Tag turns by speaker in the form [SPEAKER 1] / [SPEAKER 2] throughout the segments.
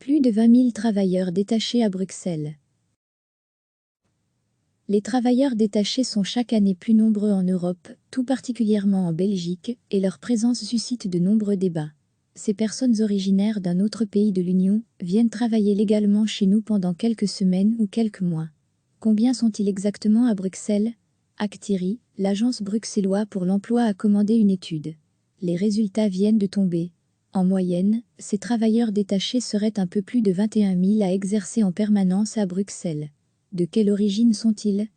[SPEAKER 1] Plus de 20 000 travailleurs détachés à Bruxelles. Les travailleurs détachés sont chaque année plus nombreux en Europe, tout particulièrement en Belgique, et leur présence suscite de nombreux débats. Ces personnes originaires d'un autre pays de l'Union viennent travailler légalement chez nous pendant quelques semaines ou quelques mois. Combien sont-ils exactement à Bruxelles? Actiri, l'agence bruxelloise pour l'emploi, a commandé une étude. Les résultats viennent de tomber. En moyenne, ces travailleurs détachés seraient un peu plus de 21 000 à exercer en permanence à Bruxelles. De quelle origine sont-ils?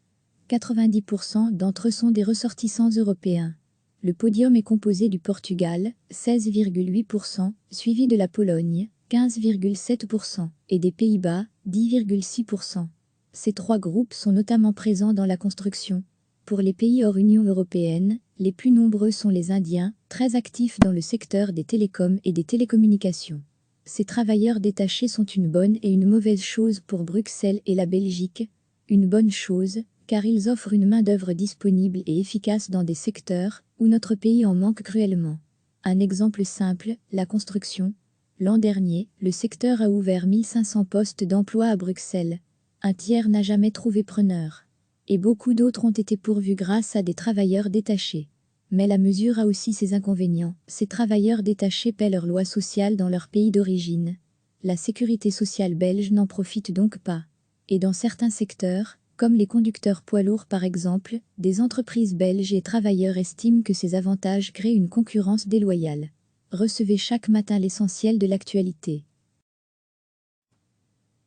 [SPEAKER 1] 90% d'entre eux sont des ressortissants européens. Le podium est composé du Portugal, 16,8%, suivi de la Pologne, 15,7%, et des Pays-Bas, 10,6%. Ces trois groupes sont notamment présents dans la construction. Pour les pays hors Union européenne, les plus nombreux sont les Indiens, très actifs dans le secteur des télécoms et des télécommunications. Ces travailleurs détachés sont une bonne et une mauvaise chose pour Bruxelles et la Belgique. Une bonne chose, car ils offrent une main-d'œuvre disponible et efficace dans des secteurs où notre pays en manque cruellement. Un exemple simple, la construction. L'an dernier, le secteur a ouvert 1500 postes d'emploi à Bruxelles. Un tiers n'a jamais trouvé preneur. Et beaucoup d'autres ont été pourvus grâce à des travailleurs détachés. Mais la mesure a aussi ses inconvénients. Ces travailleurs détachés paient leurs lois sociales dans leur pays d'origine. La sécurité sociale belge n'en profite donc pas. Et dans certains secteurs, comme les conducteurs poids lourds par exemple, des entreprises belges et travailleurs estiment que ces avantages créent une concurrence déloyale. Recevez chaque matin l'essentiel de l'actualité.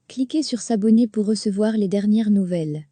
[SPEAKER 1] Cliquez sur s'abonner pour recevoir les dernières nouvelles.